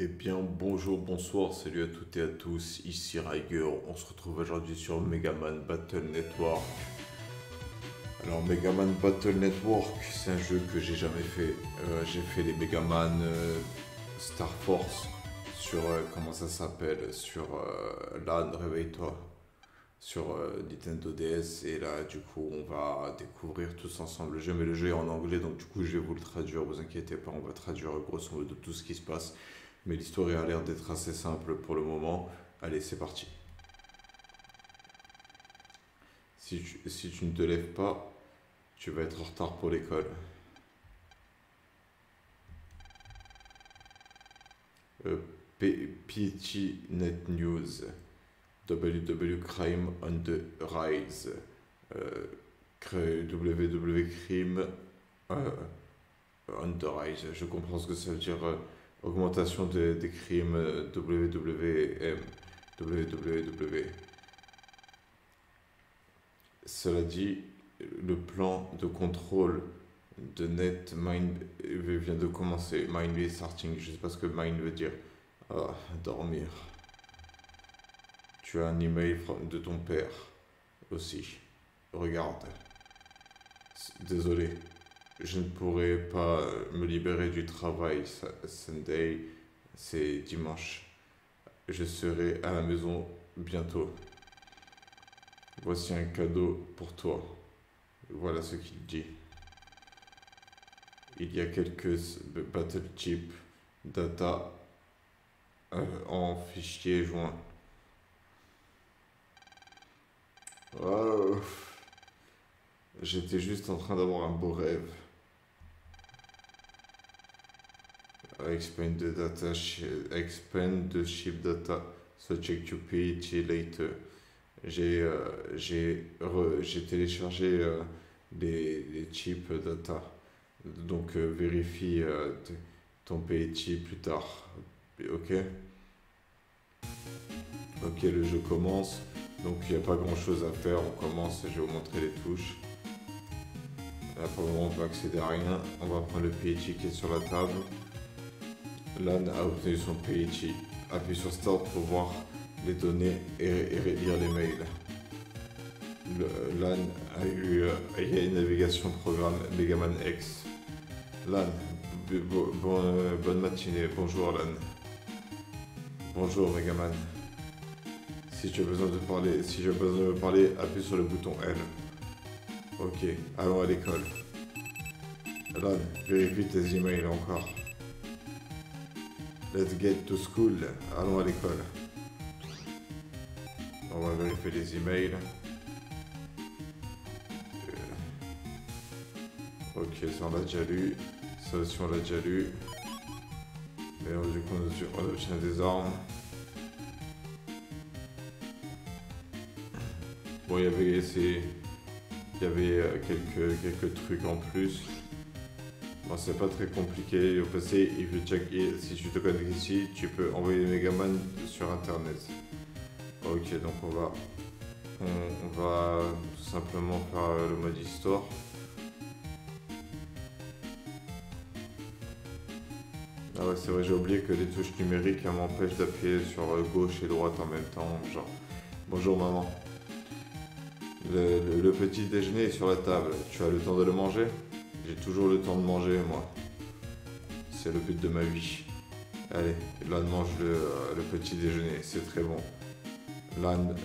Eh bien, bonjour, bonsoir, salut à toutes et à tous, ici Riger. On se retrouve aujourd'hui sur Megaman Battle Network. Alors, Megaman Battle Network, c'est un jeu que j'ai jamais fait. J'ai fait les Megaman Star Force sur, comment ça s'appelle, sur LAN, réveille-toi, sur Nintendo DS. Et là, du coup, on va découvrir tous ensemble le jeu. Mais le jeu est en anglais, donc du coup, je vais vous le traduire. Vous inquiétez pas, on va traduire grosso modo tout ce qui se passe. Mais l'histoire a l'air d'être assez simple pour le moment. Allez, c'est parti. Si tu ne te lèves pas, tu vas être en retard pour l'école. Euh, PT Net News. WW Crime on the Rise. WW Crime on the Rise. Je comprends ce que ça veut dire. Augmentation des crimes WWM. WWW. Cela dit, le plan de contrôle de NetMind vient de commencer. Mind is starting. Je ne sais pas ce que mind veut dire. Ah, dormir. Tu as un email de ton père aussi. Regarde. Désolé. Je ne pourrai pas me libérer du travail. Sunday, c'est dimanche. Je serai à la maison bientôt. Voici un cadeau pour toi. Voilà ce qu'il dit. Il y a quelques battle chip data en fichier joint. Oh, j'étais juste en train d'avoir un beau rêve. Expand the data, expand the chip data, so check to PET later. J'ai téléchargé les chips data. Donc vérifie ton PET plus tard. Ok? Ok, le jeu commence. Donc il n'y a pas grand chose à faire. On commence, je vais vous montrer les touches. Là pour le moment on peut accéder à rien. On va prendre le PET qui est sur la table. LAN a obtenu son PET. Appuie sur Start pour voir les données et lire les mails. LAN il y a une navigation programme Megaman X. LAN, bonne matinée, bonjour LAN. Bonjour Megaman. Si tu as besoin de me parler, appuie sur le bouton L. Ok, allons à l'école. LAN, vérifie tes emails encore. Let's get to school. Allons à l'école. On va vérifier les emails. Ok, ça on l'a déjà lu. Ça aussi on l'a déjà lu. Mais du coup on obtient des armes. Bon, il y avait quelques trucs en plus. Bon, c'est pas très compliqué. Au passé, si tu te connectes ici, tu peux envoyer Megaman sur internet. Ok, donc on va tout simplement faire le mode histoire. Ah ouais, c'est vrai, j'ai oublié que les touches numériques m'empêchent d'appuyer sur gauche et droite en même temps. Genre, bonjour maman. Le petit déjeuner est sur la table. Tu as le temps de le manger? J'ai toujours le temps de manger, moi. C'est le but de ma vie. Allez, Lan mange le petit déjeuner, c'est très bon. Lan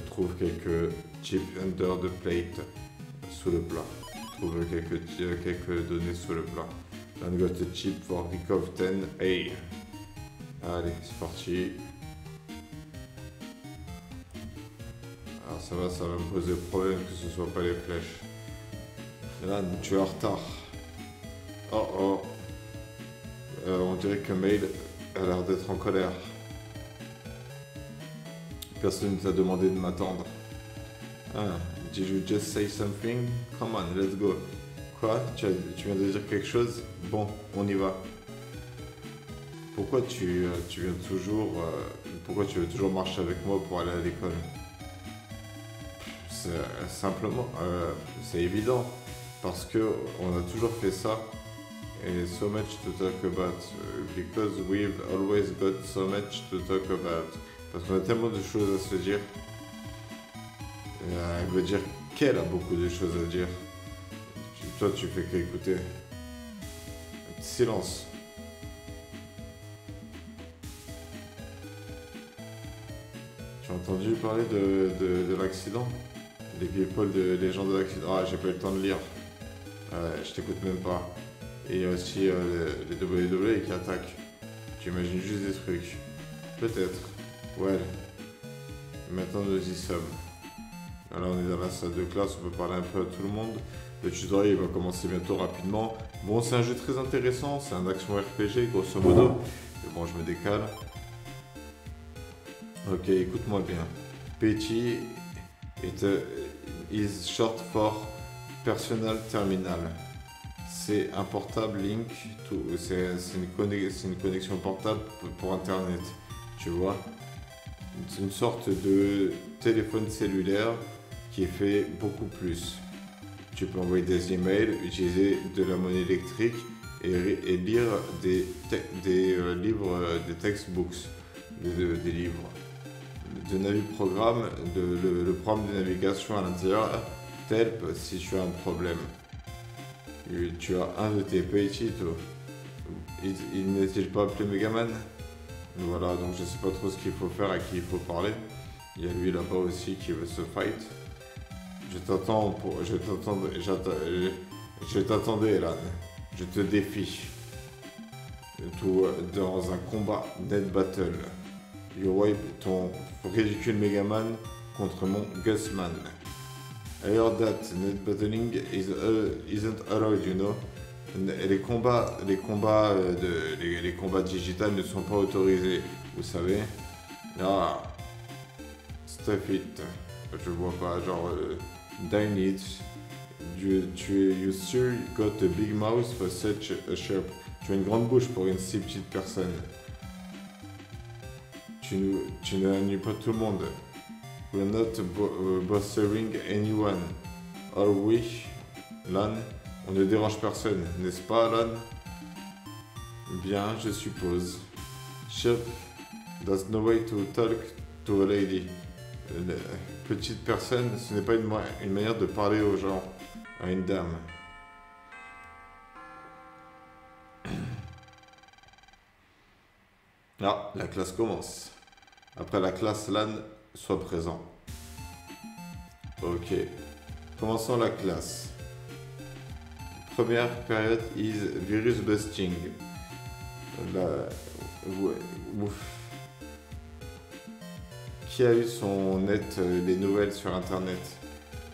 trouve quelques chips under the plate, sous le plat. Trouve quelques données sous le plat. Lan got a chip for Rikov 10A. Allez, c'est parti. Alors ça va me poser problème que ce soit pas les flèches. Lan, tu es en retard. Oh oh. On dirait que Mail a l'air d'être en colère. Personne ne t'a demandé de m'attendre. Ah, did you just say something? Come on, let's go. Quoi? Tu viens de dire quelque chose? Bon, on y va. Pourquoi tu veux toujours marcher avec moi pour aller à l'école? C'est simplement, c'est évident. Parce que on a toujours fait ça Et so much to talk about. Because we've always got so much to talk about. Parce qu'on a tellement de choses à se dire. Elle veut dire qu'elle a beaucoup de choses à dire. Toi, tu fais qu'écouter. Silence. Tu as entendu parler de l'accident? Les people, les gens de l'accident. Ah, j'ai pas eu le temps de lire. Je t'écoute même pas. Et il y a aussi les WWE qui attaquent. Tu imagines juste des trucs. Peut-être. Ouais. Maintenant, nous y sommes. Là, on est dans la salle de classe, on peut parler un peu à tout le monde. Le tutoriel il va commencer bientôt rapidement. Bon, c'est un jeu très intéressant, c'est un action RPG grosso modo. Mais bon, je me décale. Ok, écoute-moi bien. PT is short for Personal Terminal. C'est un portable link, c'est une connexion portable pour Internet, tu vois. C'est une sorte de téléphone cellulaire qui est fait beaucoup plus. Tu peux envoyer des emails, utiliser de la monnaie électrique et lire des livres, des textbooks, des livres. De naviprogramme, le programme de navigation à l'intérieur, Telp si tu as un problème. Tu as un de tes petits, il n'est-il pas appelé Megaman? Voilà, donc je sais pas trop ce qu'il faut faire, à qui il faut parler. Il y a lui là-bas aussi qui veut se fight. Je t'attendais, Elan. Je te défie. Tout dans un combat net battle. You wipe ton ridicule Megaman contre mon Gusman. I heard that net battling isn't allowed, you know. Les combats digitales ne sont pas autorisés, vous savez. Ah, stuff it. Je vois pas, genre, dine it. You sure got a big mouth for such a sharp. Tu as une grande bouche pour une si petite personne. Tu n'ennuies pas tout le monde. We're not bothering anyone. Are we, Lan? On ne dérange personne, n'est-ce pas, Lan? Bien, je suppose. Chef, there's no way to talk to a lady. Petite personne, ce n'est pas une manière de parler aux gens, à une dame. Ah, la classe commence. Après la classe, Lan, sois présent. Ok. Commençons la classe. Première période is virus busting. Qui a eu son net, les nouvelles sur internet?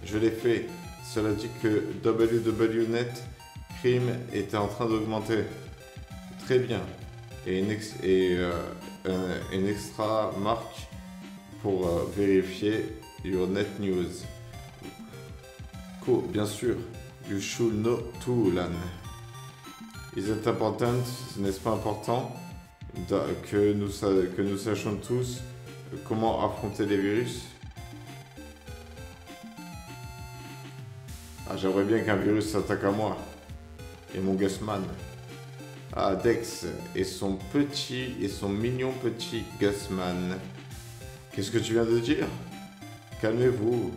Je l'ai fait. Cela dit que WWNet crime était en train d'augmenter. Très bien. Et une extra marque pour vérifier your net news. Cool, bien sûr. You should know too, Lan. Is it important? N'est-ce pas important que nous sachions tous comment affronter les virus? Ah, j'aimerais bien qu'un virus s'attaque à moi et mon Gusman. Ah, Dex et son mignon petit Gusman. Qu'est-ce que tu viens de dire? Calmez-vous.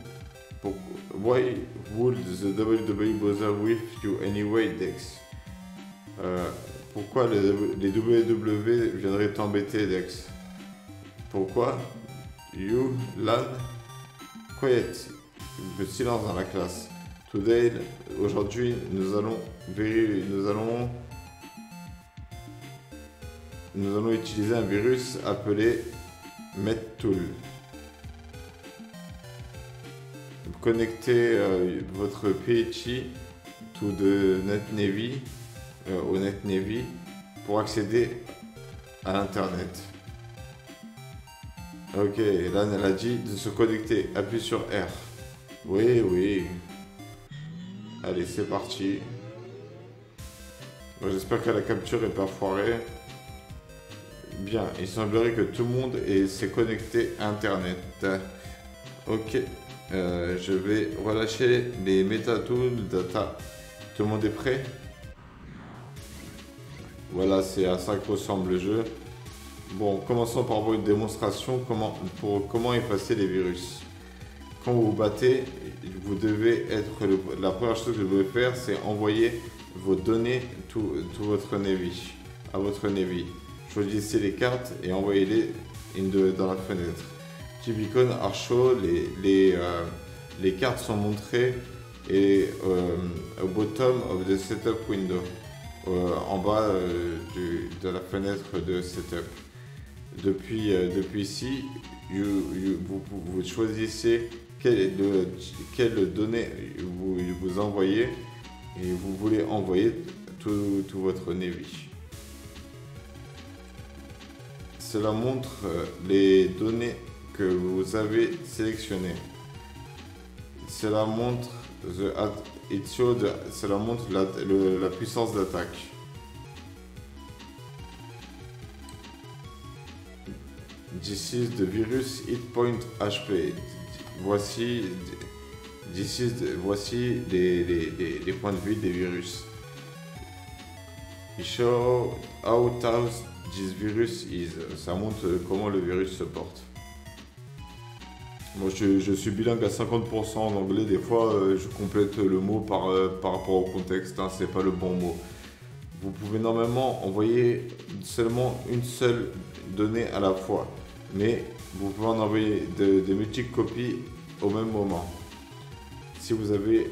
Why would the WWE bother with you anyway, Dex? Pourquoi les WWE viendraient t'embêter, Dex? Pourquoi? You, Lan? Quiet. Le silence dans la classe. Today, aujourd'hui, nous allons utiliser un virus appelé MedTool. Connectez votre PHI to the NetNavy au NetNavy pour accéder à l'internet. Ok, là elle a dit de se connecter. Appuie sur R. Oui, oui. Allez, c'est parti. Bon, j'espère que la capture est pas foirée. Bien, il semblerait que tout le monde s'est connecté à internet. Ok. Je vais relâcher les MetaTool Data. Tout le monde est prêt? Voilà, c'est à ça que ressemble le jeu. Bon, commençons par voir une démonstration pour comment effacer les virus. Quand vous vous battez, vous devez être la première chose que vous devez faire, c'est envoyer vos données, tout votre Navy, à votre Navy. Choisissez les cartes et envoyez-les dans la fenêtre. Type icône Archo, les cartes sont montrées et au bottom of the setup window, en bas de la fenêtre de setup. Depuis ici, vous choisissez quelles données vous envoyez et vous voulez envoyer tout votre Navy. Cela montre les données que vous avez sélectionnées. Cela montre la puissance d'attaque. This is the virus hit point HP. Voici les points de vie des virus. It show how tough this virus is. Ça montre comment le virus se porte. Moi je suis bilingue à 50% en anglais, des fois je complète le mot par rapport au contexte, hein, c'est pas le bon mot. Vous pouvez normalement envoyer seulement une seule donnée à la fois, mais vous pouvez en envoyer des multiples copies au même moment. Si vous avez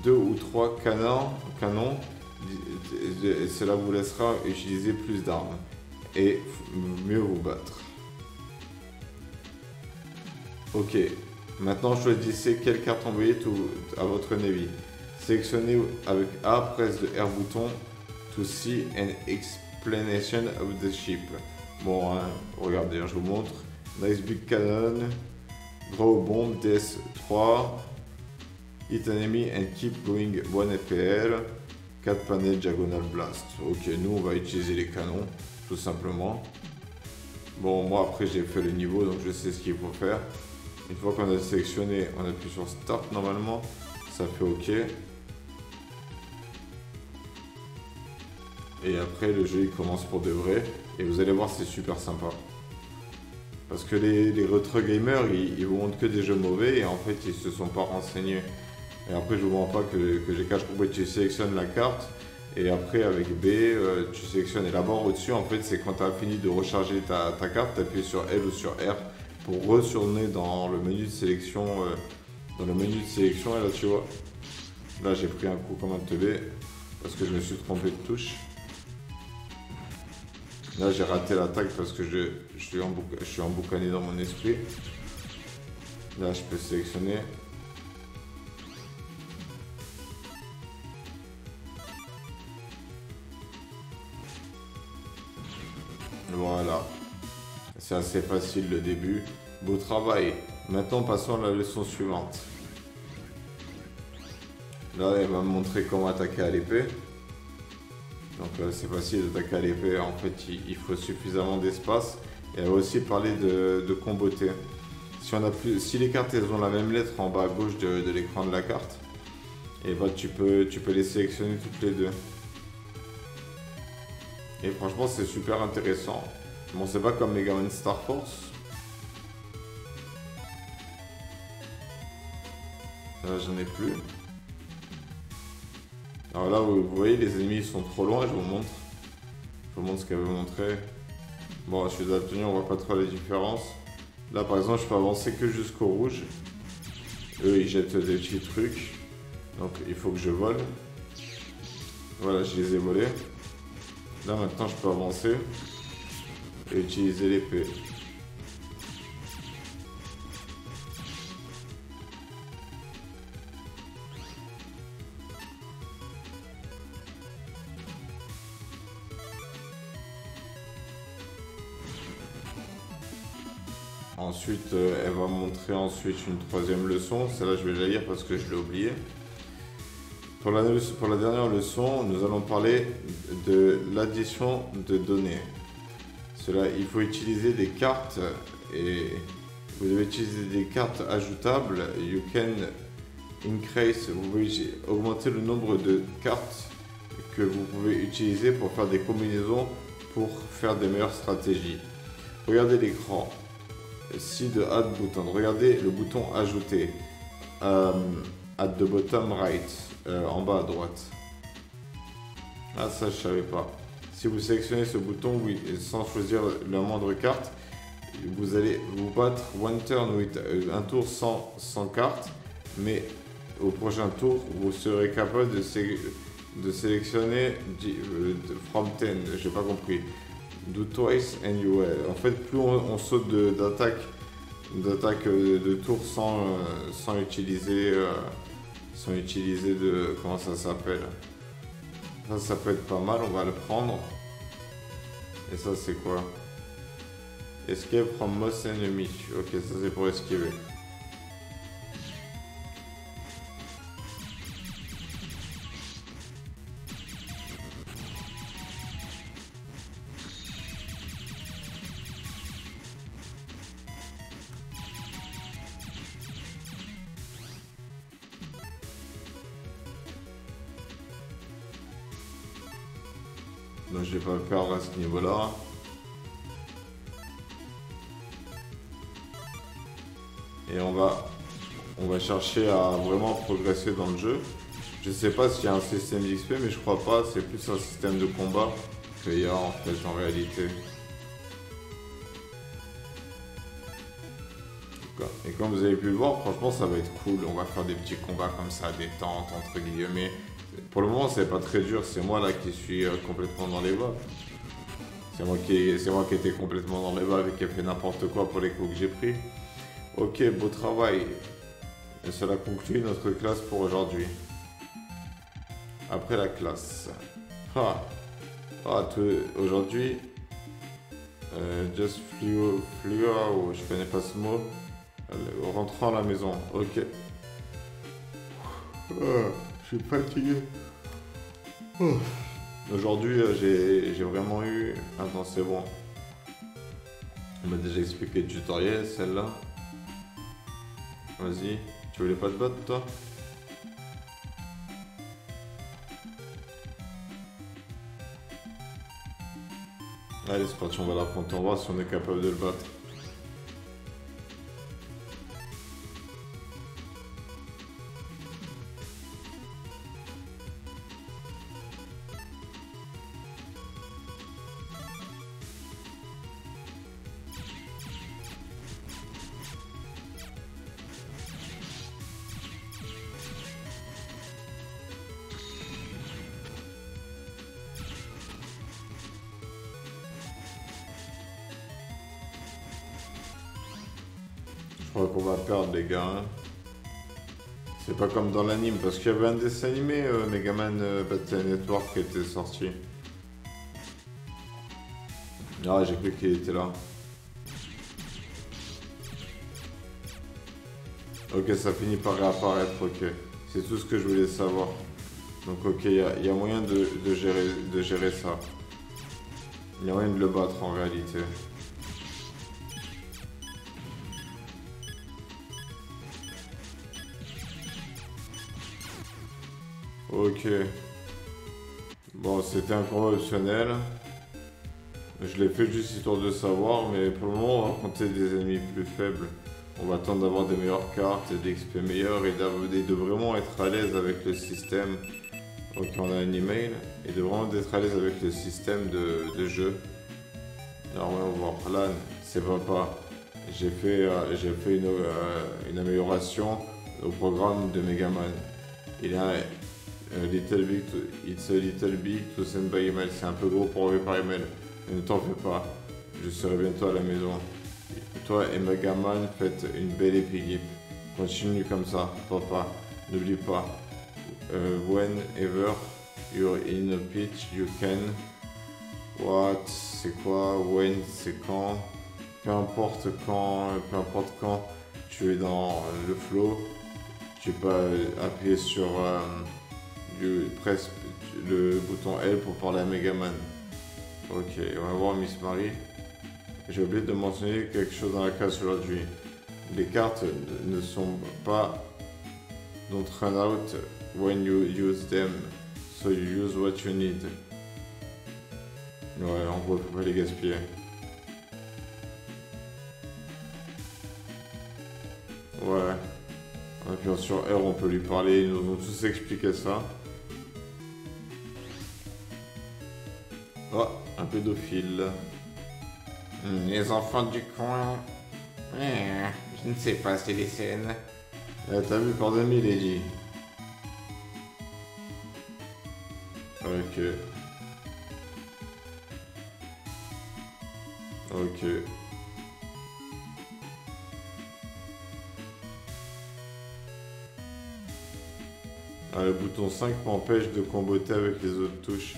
2 ou 3 canons, cela vous laissera utiliser plus d'armes et mieux vous battre. Ok, maintenant choisissez quelle carte envoyer à votre Navy. Sélectionnez avec A, presse le R bouton to see an explanation of the ship. Bon, hein, regardez, je vous montre. Nice big cannon, draw bomb DS3, hit enemy and keep going 1 FPL, 4 panels diagonal blast. Ok, nous on va utiliser les canons, tout simplement. Bon, moi après j'ai fait le niveau, donc je sais ce qu'il faut faire. Une fois qu'on a sélectionné, on appuie sur Start normalement, ça fait OK. Et après le jeu il commence pour de vrai. Et vous allez voir, c'est super sympa. Parce que les retro gamers, ils vous montrent que des jeux mauvais et en fait ils se sont pas renseignés. Et après je vous montre pas que j'ai cache compris, tu sélectionnes la carte. Et après avec B, tu sélectionnes. Et la barre au-dessus, en fait, c'est quand tu as fini de recharger ta carte, tu appuies sur L ou sur R pour retourner dans le menu de sélection. Et là, tu vois, là j'ai pris un coup comme un teubé parce que je me suis trompé de touche. Là j'ai raté l'attaque parce que je suis emboucané dans mon esprit. Là je peux sélectionner. Voilà, c'est assez facile le début. Beau travail. Maintenant passons à la leçon suivante. Là elle va me montrer comment attaquer à l'épée. Donc c'est facile d'attaquer à l'épée, en fait il faut suffisamment d'espace. Et elle va aussi parler de comboter. Si les cartes elles ont la même lettre en bas à gauche de l'écran de la carte, et bah tu peux les sélectionner toutes les deux. Et franchement c'est super intéressant. Bon, c'est pas comme Mega Man Star Force. Là j'en ai plus. Alors là vous voyez les ennemis sont trop loin, je vous montre ce qu'elle veut montrer. Bon, je suis daltonien, on voit pas trop la différence. Là par exemple je peux avancer que jusqu'au rouge. Eux ils jettent des petits trucs. Donc il faut que je vole. Voilà, je les ai volés. Là maintenant je peux avancer et utiliser l'épée. Ensuite, elle va montrer ensuite une troisième leçon. Celle-là, je vais la lire parce que je l'ai oublié. Pour la dernière leçon, nous allons parler de l'addition de données. Il faut utiliser des cartes et vous devez utiliser des cartes ajoutables. You can increase, vous pouvez augmenter le nombre de cartes que vous pouvez utiliser pour faire des combinaisons pour faire des meilleures stratégies. Regardez l'écran. Si de add button, regardez le bouton ajouter. At the bottom right, en bas à droite. Ah, ça je savais pas. Si vous sélectionnez ce bouton, oui, sans choisir la moindre carte, vous allez vous battre one turn with un tour sans carte, mais au prochain tour, vous serez capable de sélectionner from 10, j'ai pas compris. Do twice and you will. En fait, plus on saute d'attaque de tour sans utiliser de comment ça s'appelle. Ça peut être pas mal, on va le prendre. Et ça c'est quoi? Escape from most enemy. Ok, ça c'est pour esquiver. Donc je vais pas le perdre à ce niveau-là. Et on va chercher à vraiment progresser dans le jeu. Je sais pas s'il y a un système d'XP, mais je crois pas. C'est plus un système de combat qu'il y a en fait en réalité. Et comme vous avez pu le voir, franchement ça va être cool. On va faire des petits combats comme ça, détente entre guillemets. Pour le moment c'est pas très dur, c'est moi là qui suis complètement dans les balles. C'est moi qui étais complètement dans les balles et qui ai fait n'importe quoi pour les coups que j'ai pris. Ok, beau travail. Et cela conclut notre classe pour aujourd'hui. Après la classe. Aujourd'hui, just flew out, je connais pas ce mot. Rentrant à la maison, ok. Je suis fatigué. Aujourd'hui, j'ai vraiment eu... Attends, c'est bon. On m'a déjà expliqué le tutoriel, celle-là. Vas-y, tu voulais pas te battre, toi? Allez, c'est parti, on va l'affronter, on va voir si on est capable de le battre. Je crois qu'on va perdre les gars. Hein. C'est pas comme dans l'anime, parce qu'il y avait un dessin animé Megaman Battle Network qui était sorti. Ah, j'ai cru qu'il était là. Ok, ça finit par réapparaître, ok. C'est tout ce que je voulais savoir. Donc ok, il y a moyen de gérer ça. Il y a moyen de le battre en réalité. Ok. Bon, c'était un combat optionnel. Je l'ai fait juste histoire de savoir, mais pour le moment, on va affronter des ennemis plus faibles. On va attendre d'avoir des meilleures cartes et des XP meilleurs et de vraiment être à l'aise avec le système. Ok, on a un email. Et de vraiment être à l'aise avec le système de jeu. Alors, on va voir. Là, c'est pas. J'ai fait une amélioration au programme de Megaman. Il a it's a little big to send by email. C'est un peu gros pour envoyer par email. Mais ne t'en fais pas. Je serai bientôt à la maison. Toi et Megaman faites une belle équipe. Continue comme ça, papa. N'oublie pas. Whenever you're in a pitch, you can. What? C'est quoi? When? C'est quand? Peu importe quand tu es dans le flow, tu peux appuyer sur le bouton L pour parler à Megaman. Ok, on va voir Miss Marie. J'ai oublié de mentionner quelque chose dans la classe aujourd'hui. Les cartes ne sont pas don't run out when you use them. So you use what you need. Ouais, en gros, faut pas les gaspiller. Ouais. Et puis sur R, on peut lui parler, ils nous ont tous expliqué ça. Oh, un pédophile. Les enfants du coin. Je ne sais pas, c'est des scènes. T'as vu, pardonne, il est dit. Ok. Ok. Ah, le bouton 5 m'empêche de comboter avec les autres touches.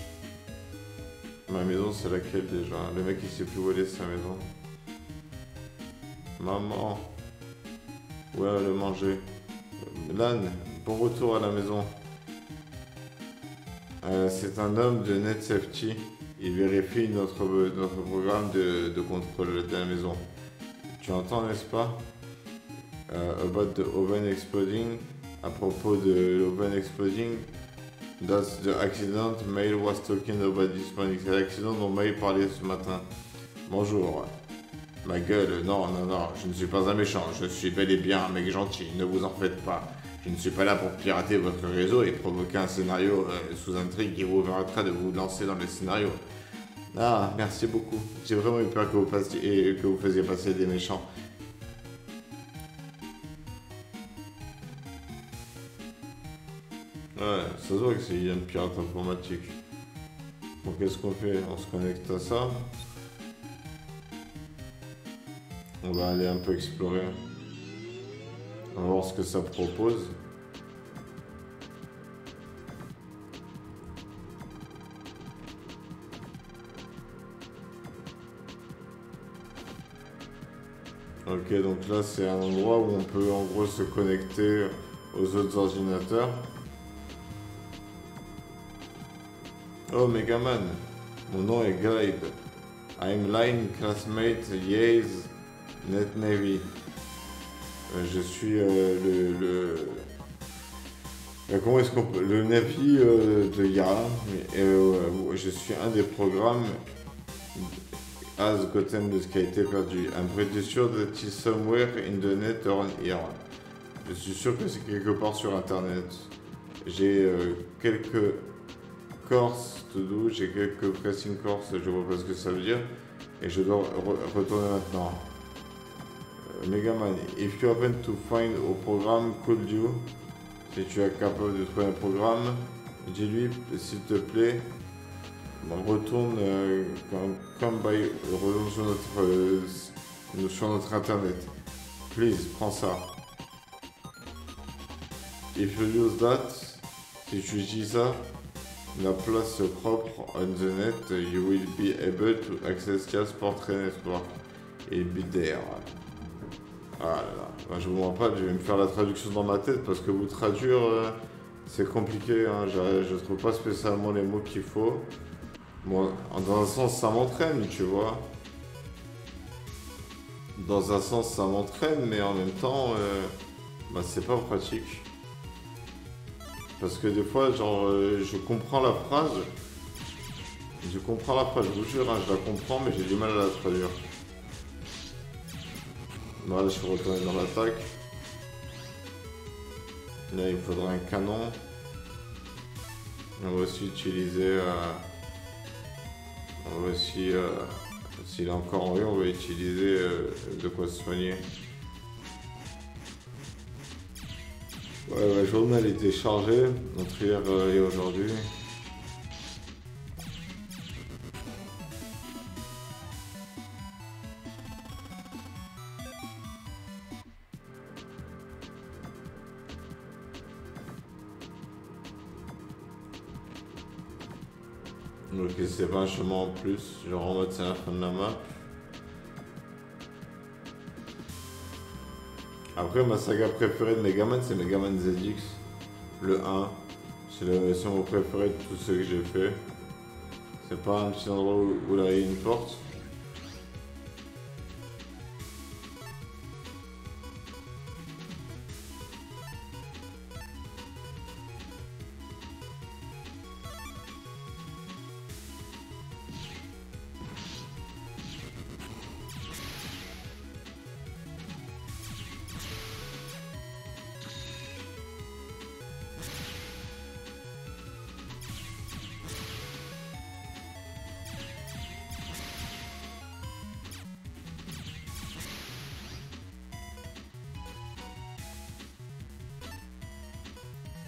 Ma maison, c'est laquelle déjà? Le mec, il sait plus où aller, sa maison. Maman. Ouais, le manger. Lan, bon retour à la maison. C'est un homme de Net Safety. Il vérifie notre programme de contrôle de la maison. Tu entends, n'est-ce pas? About the oven exploding. À propos de l'oven exploding. That's the accident Mail was talking about this morning. C'est l'accident dont Mail parlait ce matin. Bonjour. Ma gueule, non, je ne suis pas un méchant. Je suis bel et bien un mec gentil. Ne vous en faites pas. Je ne suis pas là pour pirater votre réseau et provoquer un scénario sous intrigue qui vous permettra de vous lancer dans le scénario. Ah, merci beaucoup. J'ai vraiment eu peur que vous faisiez passer des méchants. Ouais, ça se voit que c'est un pirate informatique. Bon, qu'est-ce qu'on fait? On se connecte à ça. On va aller un peu explorer. On va voir ce que ça propose. Ok, donc là c'est un endroit où on peut en gros se connecter aux autres ordinateurs. Oh Megaman, mon nom est Guide. I'm line classmate Yaze Net Navy. Je suis comment est-ce qu'on peut... Le Navy de Yara. Je suis un des programmes Has gotten qui a été perdu. I'm pretty sure that it's somewhere in the net or here. Je suis sûr que c'est quelque part sur internet. J'ai quelques courses to do, j'ai quelques pressing courses, je vois pas ce que ça veut dire. Et je dois retourner maintenant. Megaman, if you happen to find a programme could you, si tu es capable de trouver un programme, dis-lui s'il te plaît, retourne sur notre internet. Please, prends ça. If you use that, si tu utilises ça, la place propre on the net, you will be able to access Sport Network. Et be there. Ah là là, ben, je vous mens pas, je vais me faire la traduction dans ma tête parce que vous traduire, c'est compliqué, hein. Je trouve pas spécialement les mots qu'il faut. Bon, dans un sens, ça m'entraîne, tu vois. Dans un sens, ça m'entraîne, mais en même temps, bah, c'est pas pratique. Parce que des fois, genre, je comprends la phrase. Je vous jure, hein, je la comprends, mais j'ai du mal à la traduire. Là, je suis retourné dans l'attaque. Là, il faudra un canon. On va aussi utiliser... on va aussi... s'il est encore en vie, on va utiliser de quoi se soigner. Ouais, la journée elle était chargée, entre hier et aujourd'hui. Donc c'est pas un chemin en plus, genre en mode c'est la fin de la map. Après ma saga préférée de Megaman c'est Megaman ZX, le 1. C'est la version préférée de tous ceux que j'ai fait. C'est pas un petit endroit où là il y a une porte.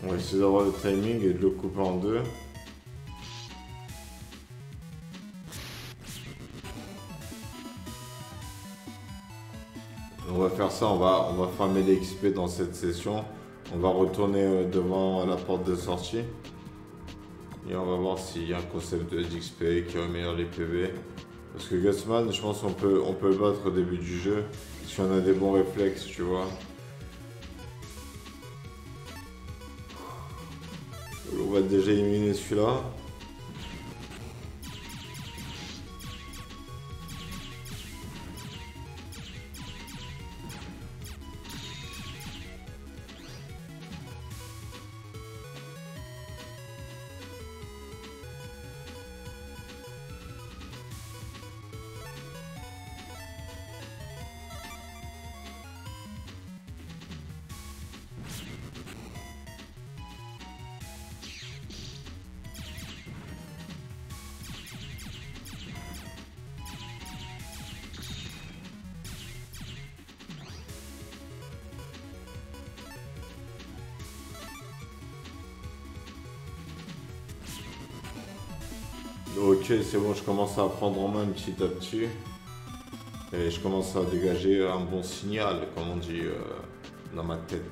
On va essayer d'avoir le timing et de le couper en deux. On va faire ça, on va farmer l'XP dans cette session. On va retourner devant la porte de sortie. Et on va voir s'il y a un concept de d'XP qui améliore les PV. Parce que Gutsman, je pense qu'on peut le battre au début du jeu. Si on a des bons réflexes, tu vois. On va déjà éliminer celui-là. Ok, c'est bon, je commence à prendre en main petit à petit. Et je commence à dégager un bon signal, comme on dit dans ma tête.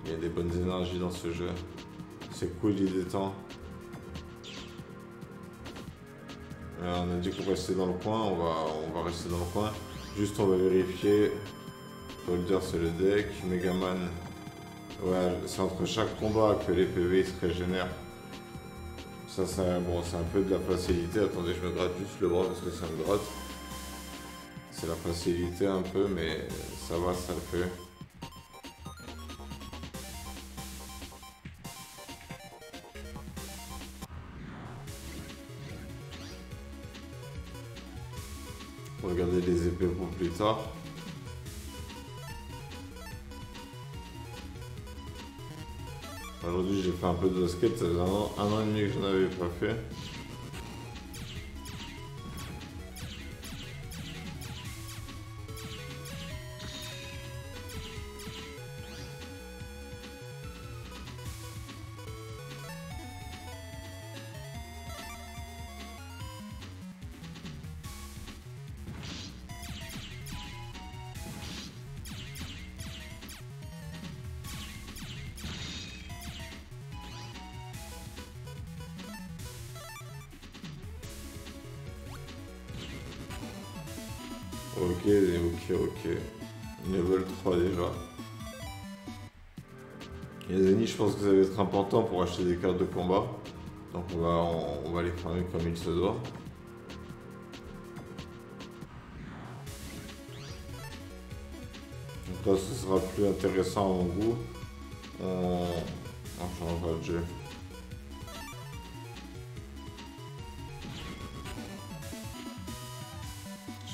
Il y a des bonnes énergies dans ce jeu. C'est cool, il détend. On a dit qu'on restait dans le coin, on va rester dans le coin. Juste on va vérifier. Faut le dire, c'est le deck. Megaman. Ouais, c'est entre chaque combat que les PV se régénèrent. Ça, c'est bon, un peu de la facilité. Attendez, je me gratte juste le bras parce que ça me gratte. C'est la facilité un peu, mais ça va, ça le fait. Regardez les épées pour plus tard. Aujourd'hui j'ai fait un peu de basket, ça faisait un an et demi que je n'en avais pas fait. Ok. Level 3 déjà. Les ennemis, je pense que ça va être important pour acheter des cartes de combat. Donc on va les farmer comme il se doit. Donc là, ce sera plus intéressant à mon goût. On changera de jeu.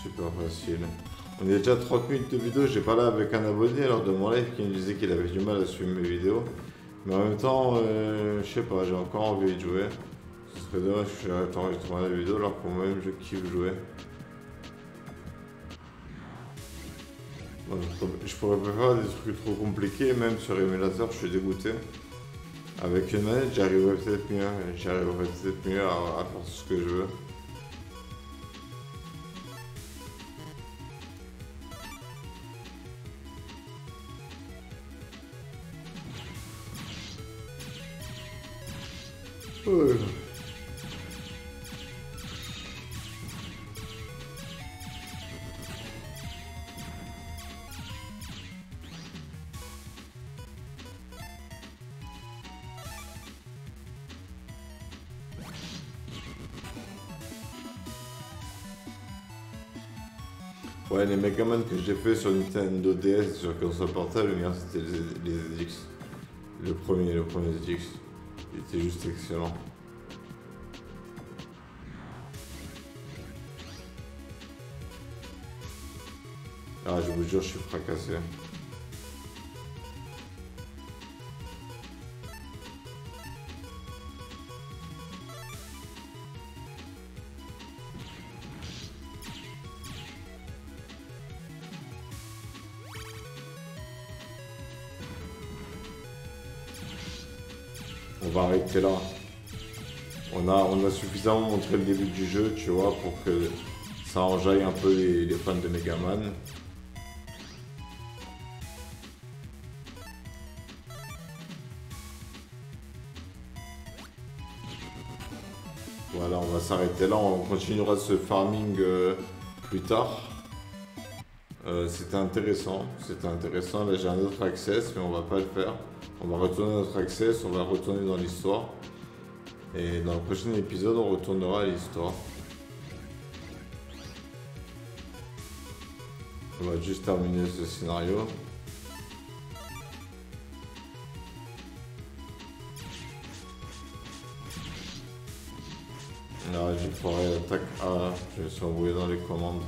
Super facile. On est déjà 30 minutes de vidéo, j'ai parlé avec un abonné lors de mon live qui me disait qu'il avait du mal à suivre mes vidéos. Mais en même temps, je sais pas, j'ai encore envie de jouer. Ce serait dommage que j'arrête d'enregistrer la vidéo alors que moi-même je kiffe jouer. Bon, je pourrais pas faire des trucs trop compliqués, même sur émulateur je suis dégoûté. Avec une manette j'arriverai peut-être mieux, à faire ce que je veux. Ouais. Ouais, les Megaman que j'ai fait sur Nintendo DS, sur console portable, le mien c'était les ZX. Le premier ZX. Il était juste excellent. Ah, je vous jure, je suis fracassé. on va arrêter là. On a suffisamment montré le début du jeu, tu vois, pour que ça enjaille un peu les fans de Megaman. Voilà, on va s'arrêter là, on continuera ce farming plus tard. C'était intéressant, là j'ai un autre access, mais on va pas le faire. On va retourner à notre access, on va retourner dans l'histoire. Et dans le prochain épisode, on retournera à l'histoire. On va juste terminer ce scénario. Là, j'ai foiré attaque A, je me suis envoyé dans les commandes.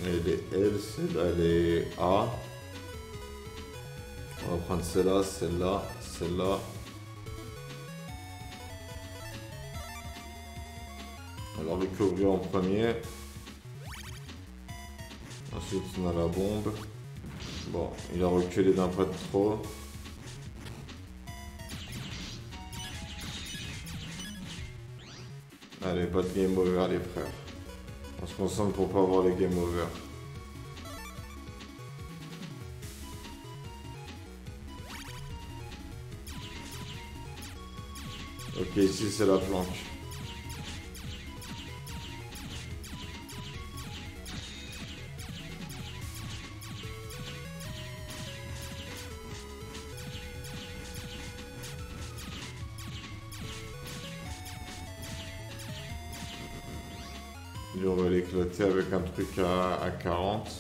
Et les L, celle-là, les A. On va prendre celle-là, celle-là, celle-là. Alors le couvrir en premier. Ensuite on a la bombe. Bon, il a reculé d'un pas de trop. Allez, pas de game over les frères. On se concentre pour pas avoir les game over. Ok, ici c'est la planche. Lui, on va l'éclater avec un truc à 40.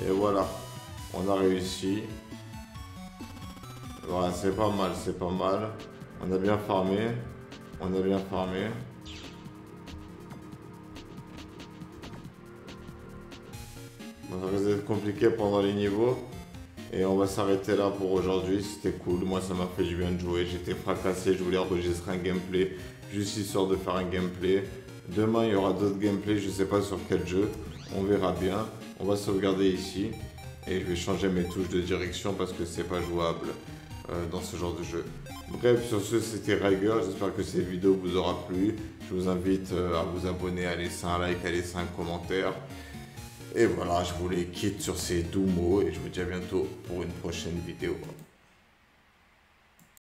Et voilà, on a réussi. Voilà, c'est pas mal, c'est pas mal. On a bien farmé. On a bien farmé. Ça risque d'être compliqué pendant les niveaux. Et on va s'arrêter là pour aujourd'hui, c'était cool, moi ça m'a fait du bien de jouer, j'étais fracassé, je voulais enregistrer un gameplay, juste histoire de faire un gameplay. Demain il y aura d'autres gameplays, je sais pas sur quel jeu, on verra bien. On va sauvegarder ici, et je vais changer mes touches de direction parce que c'est pas jouable dans ce genre de jeu. Bref, sur ce c'était Riger, j'espère que cette vidéo vous aura plu. Je vous invite à vous abonner, à laisser un like, à laisser un commentaire. Et voilà, je vous les quitte sur ces doux mots et je vous dis à bientôt pour une prochaine vidéo.